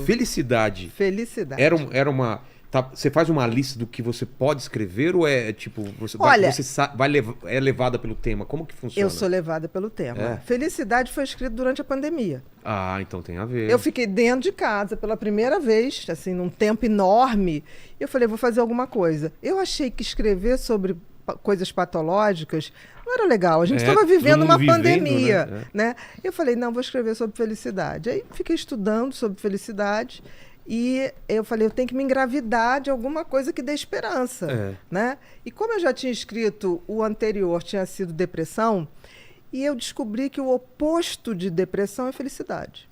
Felicidade. Felicidade. Era uma... você faz uma lista do que você pode escrever ou é tipo... Olha, é levada pelo tema? Como que funciona? Eu sou levada pelo tema. É. Felicidade foi escrito durante a pandemia. Ah, então tem a ver. Eu fiquei dentro de casa pela primeira vez, assim, num tempo enorme. Eu falei, vou fazer alguma coisa. Eu achei que escrever sobre coisas patológicas não era legal. A gente estava vivendo uma pandemia, né? Eu falei, não, vou escrever sobre felicidade. Aí fiquei estudando sobre felicidade e eu falei, eu tenho que me engravidar de alguma coisa que dê esperança, né? E como eu já tinha escrito, o anterior tinha sido depressão, e eu descobri que o oposto de depressão é felicidade.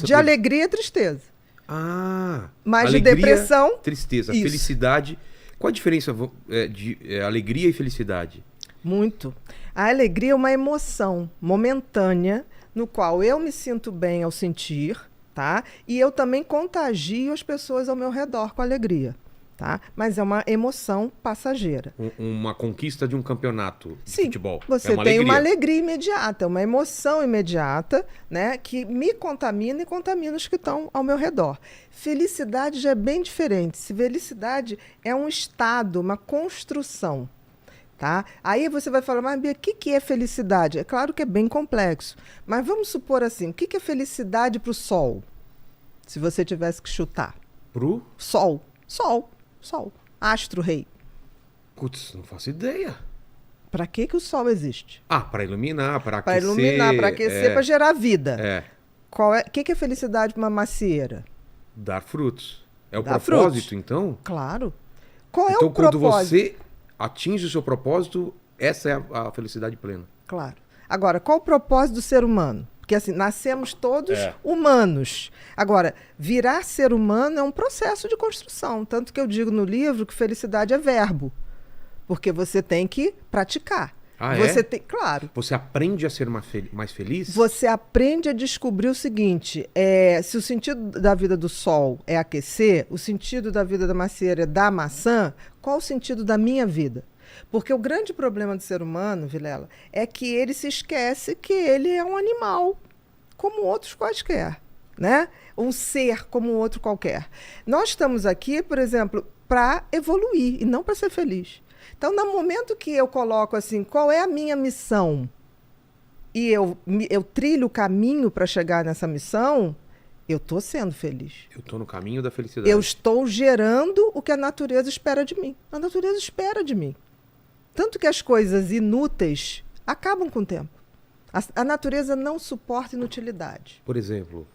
De alegria é tristeza. Ah! Mas alegria, de depressão... Tristeza. Isso. Felicidade... Qual a diferença de alegria e felicidade? Muito. A alegria é uma emoção momentânea no qual eu me sinto bem ao sentir, tá? E eu também contagio as pessoas ao meu redor com alegria, tá? Mas é uma emoção passageira. Uma conquista de um campeonato de Sim, futebol. Você tem uma alegria imediata, uma emoção imediata, né? Que me contamina e contamina os que estão ao meu redor. Felicidade já é bem diferente. Felicidade é um estado, uma construção. Tá? Aí você vai falar, mas Bia, o que é felicidade? É claro que é bem complexo. Mas vamos supor assim, o que é felicidade para o Sol? Se você tivesse que chutar. Pro? Sol. Sol. Astro-rei. Putz, não faço ideia. Para que o Sol existe? Ah, para iluminar, para aquecer. Para iluminar, para aquecer, para gerar vida. É. O que é felicidade para uma macieira? Dar frutos. É o Dar propósito, frutos. Então? Claro. Qual é então, o propósito? Quando você atinge o seu propósito, essa é a felicidade plena. Claro. Agora, qual o propósito do ser humano? Porque assim, nascemos todos humanos. Agora, virar ser humano é um processo de construção. Tanto que eu digo no livro que felicidade é verbo. Porque você tem que praticar. Ah, você claro. Você aprende a ser mais feliz? Você aprende a descobrir o seguinte, se o sentido da vida do sol é aquecer, o sentido da vida da macieira é dar maçã, qual o sentido da minha vida? Porque o grande problema do ser humano, Vilela, é que ele se esquece que ele é um animal, como outros quaisquer, né? Um ser como outro qualquer. Nós estamos aqui, por exemplo, para evoluir e não para ser feliz. Então, no momento que eu coloco assim, qual é a minha missão? E eu trilho o caminho para chegar nessa missão, eu estou sendo feliz. Eu estou no caminho da felicidade. Eu estou gerando o que a natureza espera de mim. A natureza espera de mim. Tanto que as coisas inúteis acabam com o tempo. A natureza não suporta inutilidade. Por exemplo?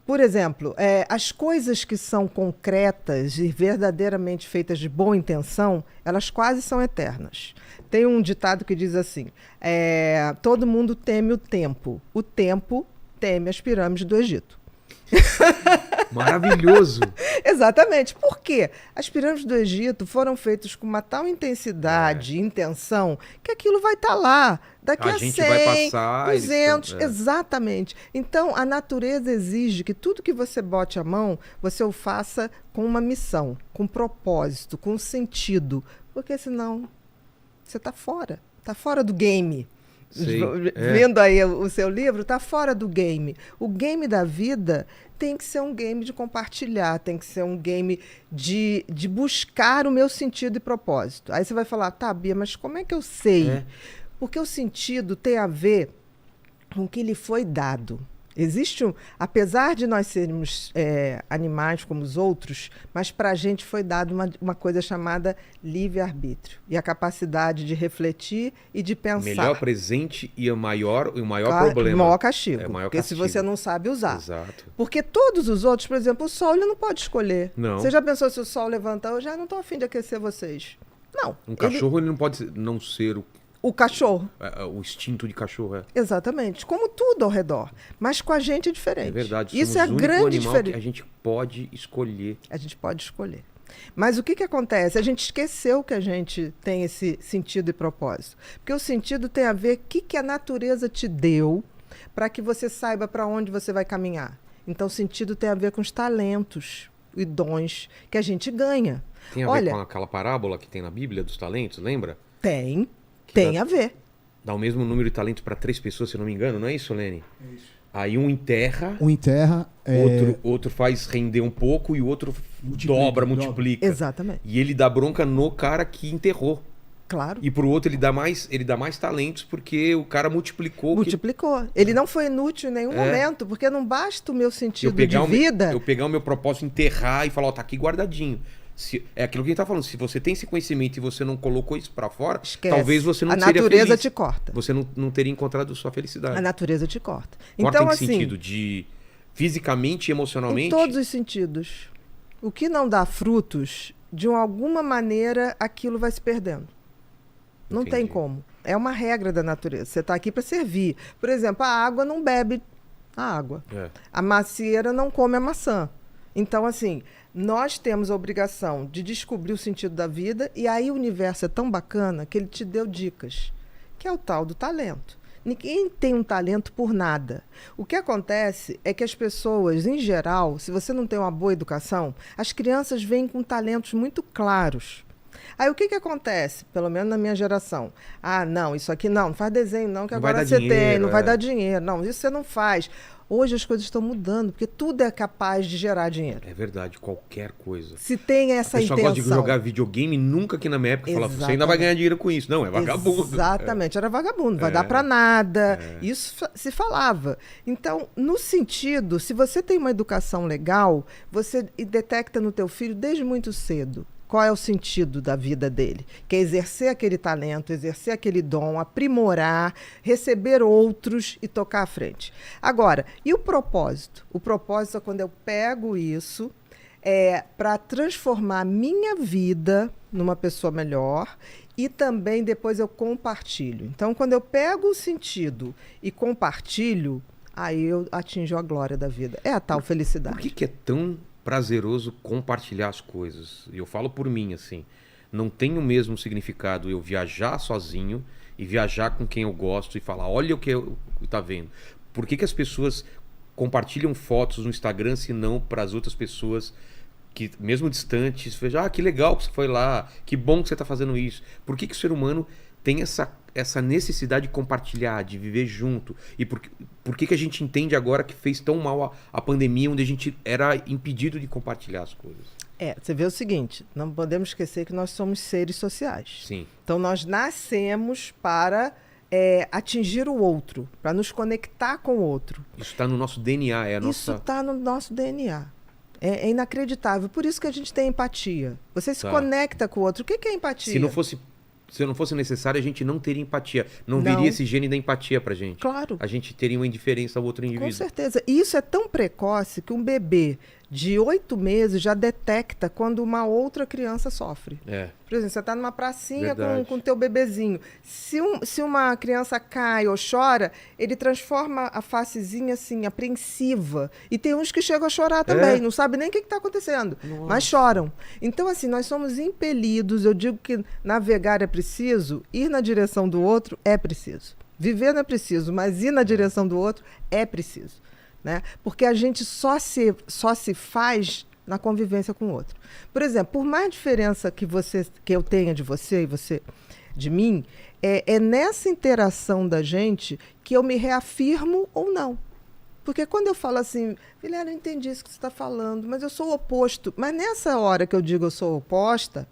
Por exemplo, as coisas que são concretas e verdadeiramente feitas de boa intenção, elas quase são eternas. Tem um ditado que diz assim, todo mundo teme o tempo teme as pirâmides do Egito. Maravilhoso! Exatamente. Por quê? As pirâmides do Egito foram feitas com uma tal intensidade e intenção que aquilo vai estar lá daqui a 100, vai passar, 200, exatamente. Então, a natureza exige que tudo que você bote a mão, você o faça com uma missão, com propósito, com sentido, porque senão você está fora do game. Vendo aí o seu livro, está fora do game. O game da vida tem que ser um game de compartilhar, tem que ser um game de buscar o meu sentido e propósito. Aí você vai falar, tá, Bia, mas como é que eu sei? Porque o sentido tem a ver com o que lhe foi dado. Existe apesar de nós sermos animais como os outros, mas para a gente foi dado uma coisa chamada livre-arbítrio e a capacidade de refletir e de pensar. Melhor presente e o maior problema. O maior castigo. Maior porque castigo. Se você não sabe usar. Exato. Porque todos os outros, por exemplo, o sol ele não pode escolher. Não. Você já pensou se o sol levantar? Eu já não estou a fim de aquecer vocês. Não. Um cachorro ele não pode não ser o cachorro. O instinto de cachorro. Exatamente. Como tudo ao redor. Mas com a gente é diferente. É verdade. Isso é a grande diferença. Que a gente pode escolher. A gente pode escolher. Mas o que acontece? A gente esqueceu que a gente tem esse sentido e propósito. Porque o sentido tem a ver com o que a natureza te deu para que você saiba para onde você vai caminhar. Então, o sentido tem a ver com os talentos e dons que a gente ganha. Tem a ver com aquela parábola que tem na Bíblia dos talentos, lembra? Tem a ver. Dá o mesmo número de talentos para 3 pessoas, se eu não me engano, não é isso, Lene? É isso. Aí um enterra, Um enterra. outro faz render um pouco e o outro Multiplica. multiplica. Exatamente. E ele dá bronca no cara que enterrou. Claro. E pro outro ele dá mais talentos porque o cara multiplicou. Multiplicou. Ele não foi inútil em nenhum momento, porque não basta o meu sentido de vida. Eu pegar o meu propósito, enterrar e falar, ó, tá aqui guardadinho. É aquilo que a gente tá falando. Se você tem esse conhecimento e você não colocou isso pra fora, Esquece. talvez você não A seria natureza feliz. te corta. Você não teria encontrado sua felicidade. A natureza te corta. Corta Então, em que assim, sentido? De fisicamente e emocionalmente? em todos os sentidos. O que não dá frutos, de alguma maneira, aquilo vai se perdendo. Não tem Entendi. como. É uma regra da natureza. Você está aqui para servir. Por exemplo, a água não bebe a água. A macieira não come a maçã. Então, assim, nós temos a obrigação de descobrir o sentido da vida, e aí o universo é tão bacana que ele te deu dicas, que é o tal do talento. Ninguém tem um talento por nada. O que acontece é que as pessoas, em geral, se você não tem uma boa educação, as crianças vêm com talentos muito claros. Aí o que acontece? Pelo menos na minha geração. Ah, não, isso aqui não faz desenho não, que Não vai agora dar você dinheiro, tem, não vai dar dinheiro. Não, isso você não faz. Hoje as coisas estão mudando, porque tudo é capaz de gerar dinheiro. É verdade, qualquer coisa. Se tem essa A pessoa intenção. gosta de jogar videogame, nunca aqui na minha época falava, você ainda vai Exatamente. ganhar dinheiro com isso. Não, é vagabundo. Exatamente, era vagabundo, não vai dar para nada. Isso se falava. Então, no sentido, se você tem uma educação legal, você detecta no teu filho desde muito cedo qual é o sentido da vida dele, que é exercer aquele talento, exercer aquele dom, aprimorar, receber outros e tocar à frente. Agora, e o propósito? O propósito é quando eu pego isso para transformar a minha vida numa pessoa melhor, e também depois eu compartilho. Então, quando eu pego o sentido e compartilho, aí eu atinjo a glória da vida. É a tal felicidade. Por que é tão prazeroso compartilhar as coisas? E eu falo por mim, assim, não tem o mesmo significado eu viajar sozinho e viajar com quem eu gosto e falar, olha o que eu tá vendo. Por que as pessoas compartilham fotos no Instagram se não para as outras pessoas que, mesmo distantes, vejam, que legal que você foi lá, que bom que você está fazendo isso. Por que o ser humano tem essa necessidade de compartilhar, de viver junto? E por que a gente entende agora que fez tão mal a pandemia, onde a gente era impedido de compartilhar as coisas? Você vê o seguinte, não podemos esquecer que nós somos seres sociais. Sim. Então nós nascemos para atingir o outro, para nos conectar com o outro. Isso está no nosso DNA, Isso está no nosso DNA. É inacreditável. Por isso que a gente tem empatia. Você se conecta com o outro. O que é empatia? Se não fosse necessário, a gente não teria empatia. Não viria esse gene da empatia pra gente. Claro. A gente teria uma indiferença ao outro indivíduo. Com certeza. E isso é tão precoce que um bebê de 8 meses já detecta quando uma outra criança sofre. Por exemplo, você está numa pracinha com o teu bebezinho. Se uma criança cai ou chora, ele transforma a facezinha assim, apreensiva. E tem uns que chegam a chorar também, não sabe nem o que está acontecendo, mas choram. Então, assim, nós somos impelidos, eu digo que navegar é preciso, ir na direção do outro é preciso. Viver não é preciso, mas ir na direção do outro é preciso. Né? Porque a gente só se faz na convivência com o outro. Por exemplo, por mais diferença que eu tenha de você e você de mim, é nessa interação da gente que eu me reafirmo ou não. Porque quando eu falo assim, Vilela, eu entendi isso que você está falando, mas eu sou o oposto. Mas nessa hora que eu digo eu sou oposta,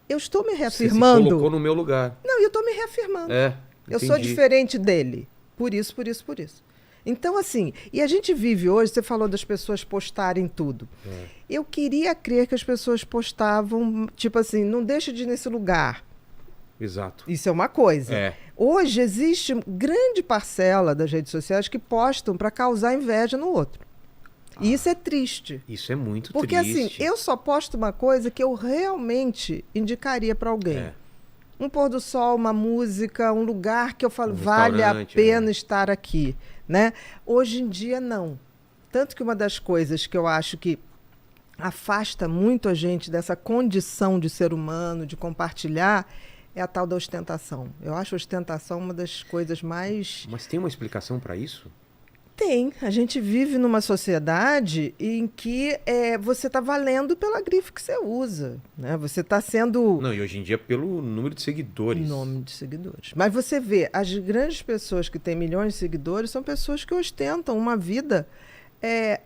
eu estou me reafirmando. Você se colocou no meu lugar. Não, eu estou me reafirmando. Eu sou Entendi. diferente dele. Por isso, por isso, por isso. Então, assim, e a gente vive hoje, você falou das pessoas postarem tudo. Eu queria crer que as pessoas postavam, tipo assim, não deixa de ir nesse lugar. Exato. Isso é uma coisa. Hoje existe grande parcela das redes sociais que postam para causar inveja no outro. E isso é triste. Isso é muito porque, triste. Porque assim, eu só posto uma coisa que eu realmente indicaria para alguém. Um pôr do sol, uma música, um lugar que eu falo, vale a pena estar aqui. Né? Hoje em dia, não. Tanto que uma das coisas que eu acho que afasta muito a gente dessa condição de ser humano, de compartilhar, é a tal da ostentação. Eu acho a ostentação uma das coisas mais... Mas tem uma explicação para isso? Tem. A gente vive numa sociedade em que você está valendo pela grife que você usa, né? Você está sendo... Não, e hoje em dia pelo número de seguidores. Nome de seguidores. Mas você vê, as grandes pessoas que têm milhões de seguidores são pessoas que ostentam uma vida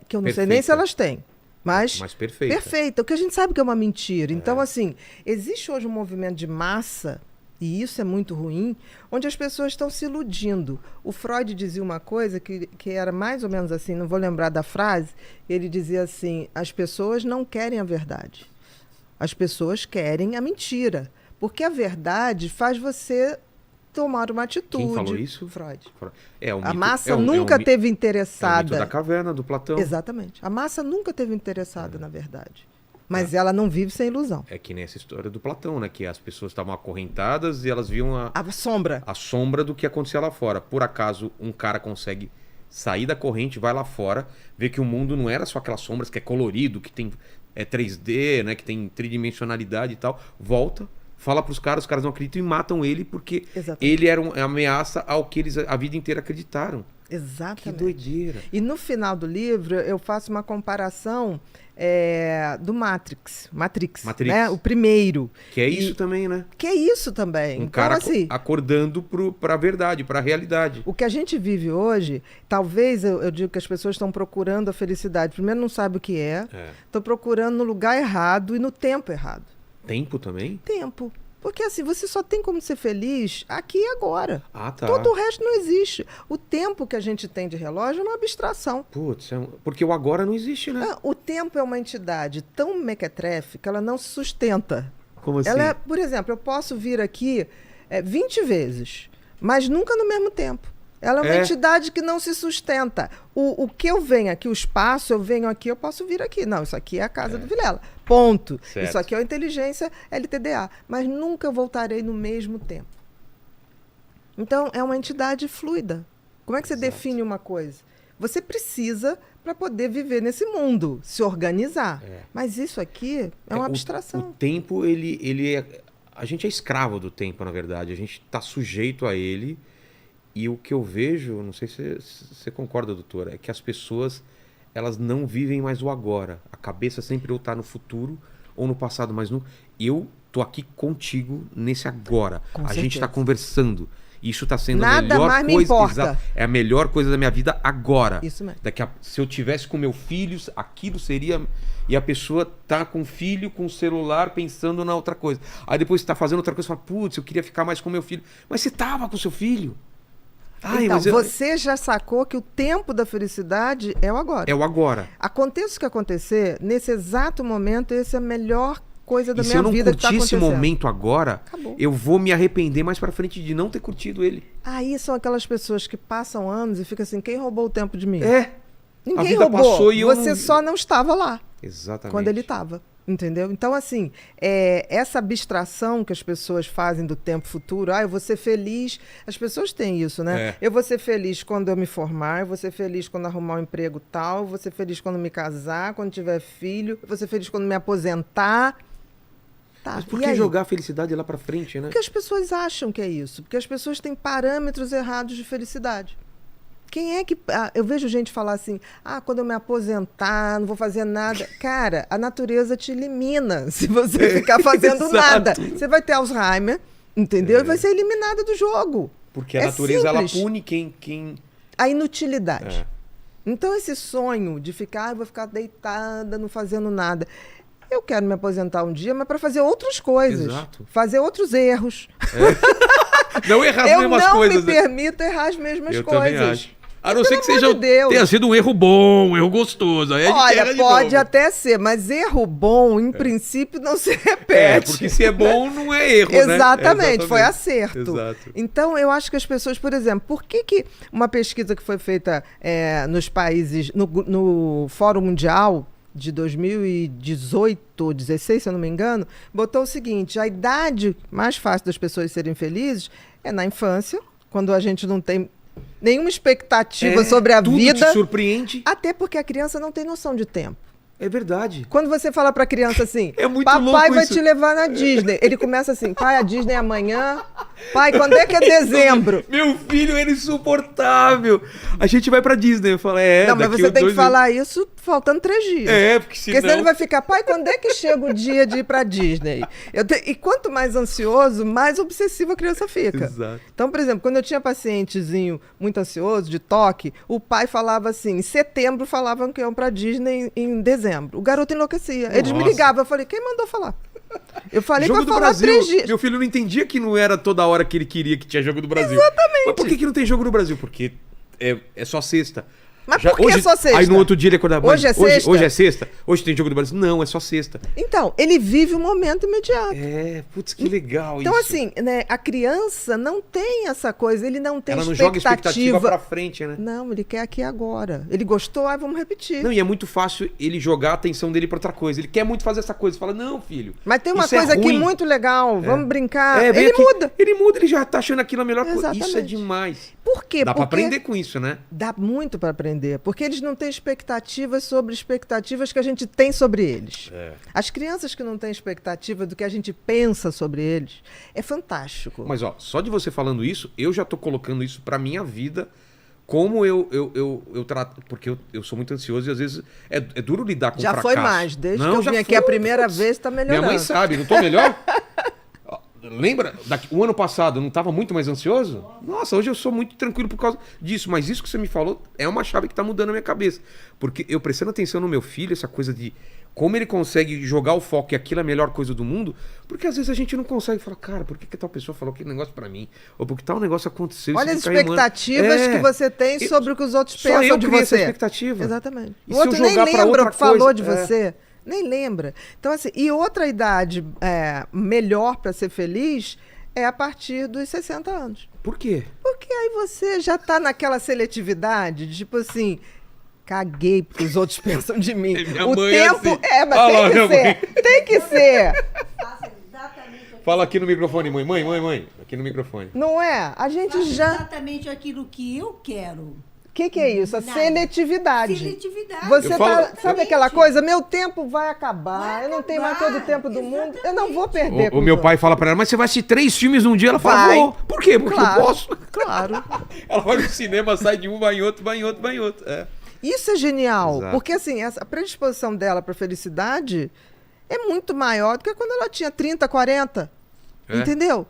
que eu não sei nem se elas têm. Mas perfeita. Perfeita. O que a gente sabe que é uma mentira. Então, assim, existe hoje um movimento de massa, e isso é muito ruim, onde as pessoas estão se iludindo. O Freud dizia uma coisa que era mais ou menos assim, não vou lembrar da frase, ele dizia assim, as pessoas não querem a verdade. As pessoas querem a mentira. Porque a verdade faz você tomar uma atitude. Quem falou isso? Freud. A massa nunca teve interessada. É o mito da caverna, do Platão. Exatamente. A massa nunca teve interessada na verdade. Mas ela não vive sem ilusão. É que nem essa história do Platão, né? Que as pessoas estavam acorrentadas e elas viam a sombra. A sombra do que acontecia lá fora. Por acaso, um cara consegue sair da corrente, vai lá fora, vê que o mundo não era só aquelas sombras que é colorido, que tem 3D, né? Que tem tridimensionalidade e tal. Volta, fala pros caras, os caras não acreditam e matam ele porque ele era uma ameaça ao que eles a vida inteira acreditaram. Exatamente. Que doideira. E no final do livro eu faço uma comparação do Matrix, né? O primeiro. Que é isso também, né? Que é isso também. Um cara assim, acordando para a verdade, para a realidade. O que a gente vive hoje, talvez eu digo que as pessoas estão procurando a felicidade. Primeiro não sabem o que estão procurando no lugar errado e no tempo errado. Tempo também? Tempo. Porque assim, você só tem como ser feliz aqui e agora. Ah, tá. Todo o resto não existe. O tempo que a gente tem de relógio é uma abstração. Putz, porque o agora não existe, né? O tempo é uma entidade tão mequetrefe que ela não se sustenta. Como assim? Por exemplo, eu posso vir aqui 20 vezes, mas nunca no mesmo tempo. Ela é uma entidade que não se sustenta. O que eu venho aqui, o espaço, eu venho aqui, eu posso vir aqui. Não, isso aqui é a casa do Vilela. Ponto. Certo. Isso aqui é a inteligência LTDA. Mas nunca voltarei no mesmo tempo. Então, é uma entidade fluida. Como é que você define uma coisa? Você precisa para poder viver nesse mundo, se organizar. Mas isso aqui é uma abstração. O tempo, ele é... A gente é escravo do tempo, na verdade. A gente está sujeito a ele. E o que eu vejo, não sei se você concorda, doutora, é que as pessoas, elas não vivem mais o agora. A cabeça sempre ou está no futuro ou no passado, mas eu tô aqui contigo nesse agora. A gente está conversando. Isso está sendo a melhor mais coisa. Me importa. É a melhor coisa da minha vida agora. Isso mesmo. Se eu tivesse com meu filho, aquilo seria... E a pessoa tá com o filho, com o celular, pensando na outra coisa. Aí depois você tá fazendo outra coisa e fala, putz, eu queria ficar mais com meu filho. Mas você tava com seu filho. Então, você já sacou que o tempo da felicidade é o agora. É o agora. Aconteça o que acontecer, nesse exato momento, essa é a melhor coisa da minha vida que está acontecendo. Se eu não curtir esse momento agora, acabou. Eu vou me arrepender mais pra frente de não ter curtido ele. Aí são aquelas pessoas que passam anos e ficam assim, quem roubou o tempo de mim? Ninguém a vida roubou, passou e você só não estava lá. Exatamente. Quando ele estava. Entendeu? Então, assim, essa abstração que as pessoas fazem do tempo futuro, eu vou ser feliz, as pessoas têm isso, né? Eu vou ser feliz quando eu me formar, eu vou ser feliz quando arrumar um emprego tal, eu vou ser feliz quando me casar, quando tiver filho, eu vou ser feliz quando me aposentar. Tá. Mas por que jogar a felicidade lá pra frente, né? Porque as pessoas acham que é isso, porque as pessoas têm parâmetros errados de felicidade. Quem é que... eu vejo gente falar assim, quando eu me aposentar, não vou fazer nada. Cara, a natureza te elimina se você ficar fazendo nada. Você vai ter Alzheimer, entendeu? E vai ser eliminada do jogo. Porque a natureza, ela pune quem... A inutilidade. Então, esse sonho de ficar, eu vou ficar deitada, não fazendo nada. Eu quero me aposentar um dia, mas para fazer outras coisas. Exato. Fazer outros erros. Não errar as mesmas coisas. Eu não me permito errar as mesmas coisas. Também acho. A não ser que tenha sido um erro bom, um erro gostoso. Aí olha, pode até ser, mas erro bom, em princípio, não se repete. Porque se é bom, não é erro, Exatamente, foi acerto. Exato. Então, eu acho que as pessoas, por exemplo, por que uma pesquisa que foi feita nos países, no Fórum Mundial de 2018 ou 2016, se eu não me engano, botou o seguinte, a idade mais fácil das pessoas serem felizes é na infância, quando a gente não tem nenhuma expectativa sobre a vida. Tudo te surpreende. Até porque a criança não tem noção de tempo. É verdade. Quando você fala pra criança assim, é muito papai louco vai isso. te levar na Disney. Ele começa assim, pai, a Disney é amanhã, Pai, quando é que é dezembro? Meu filho era insuportável. A gente vai pra Disney. Eu falo, Não, mas você tem que falar isso faltando 3 dias. Porque Porque senão ele vai ficar, pai, quando é que chega o dia de ir pra Disney? E quanto mais ansioso, mais obsessivo a criança fica. Exato. Então, por exemplo, quando eu tinha pacientezinho muito ansioso, de toque, o pai falava assim, em setembro falavam que iam pra Disney em dezembro. O garoto enlouquecia. Eles me Nossa. ligavam, eu falei, quem mandou falar? Eu falei Jogo pra do falar Brasil. 3 dias. Meu filho não entendia que não era toda hora que ele queria que tinha jogo do Brasil. Exatamente. Mas por que não tem jogo do Brasil? Porque é só sexta. Mas por que hoje, é só sexta? Aí no outro dia ele acordava. Hoje é sexta? Hoje é sexta? Hoje tem jogo do Brasil? Não, é só sexta. Então, ele vive o momento imediato. Putz, que legal Então, isso. assim, né, a criança não tem essa coisa, ele não tem Ela não joga expectativa pra frente, né? Não, ele quer aqui agora. Ele gostou, vamos repetir. Não, e é muito fácil ele jogar a atenção dele pra outra coisa. Ele quer muito fazer essa coisa. Fala, não, filho. Mas tem uma isso é coisa aqui ruim. muito legal, vamos brincar. Vem Ele aqui. muda. Ele muda, ele já tá achando aquilo a melhor coisa. Exatamente. Isso é demais. Por quê? Dá pra Porque aprender com isso, né? dá muito para aprender, porque eles não têm expectativas sobre expectativas que a gente tem sobre eles. As crianças que não têm expectativa do que a gente pensa sobre eles, é fantástico. Mas, ó, só de você falando isso, eu já tô colocando isso pra minha vida, como eu trato. Porque eu sou muito ansioso e às vezes é duro lidar com Já fracasso. foi mais, desde Não, que eu já vim aqui foi, a primeira putz. vez, tá melhorando. Minha mãe sabe, não tô melhor? Lembra? O ano passado eu não estava muito mais ansioso? Nossa, hoje eu sou muito tranquilo por causa disso. Mas isso que você me falou é uma chave que está mudando a minha cabeça. Porque eu prestando atenção no meu filho, essa coisa de como ele consegue jogar o foco e aquilo é a melhor coisa do mundo. Porque às vezes a gente não consegue falar, cara, por que tal pessoa falou aquele negócio pra mim? Ou porque tal negócio aconteceu. Olha as isso fica expectativas que você tem sobre o que os outros só pensam eu de criei você. essa expectativa. Exatamente. E O se eu outro nem jogar pra lembra outra o que falou coisa, de você. Nem lembra. Então, assim, e outra idade melhor para ser feliz é a partir dos 60 anos. Por quê? Porque aí você já tá naquela seletividade, de, tipo assim, caguei porque os outros pensam de mim. Minha O mãe tempo assim. mas Olha lá, tem minha que ser. mãe. Tem que ser. Fala aqui no microfone, mãe. Mãe. Aqui no microfone. Não é? A gente Faço já... exatamente aquilo que eu quero. O que é isso? A Nada. seletividade. Seletividade. Você Eu falo- sabe aquela coisa? Meu tempo vai acabar. Eu não tenho mais todo o tempo do mundo. Eu não vou perder. com O meu os pai fala pra ela, mas você vai assistir 3 filmes num dia? Ela fala, Vai. vou. Por quê? Porque Claro, eu posso. Claro. Ela vai no cinema, sai de um, vai em outro, vai em outro, vai em outro. É. Isso é genial, Exato. porque assim, a predisposição dela para felicidade é muito maior do que quando ela tinha 30, 40. É. Entendeu?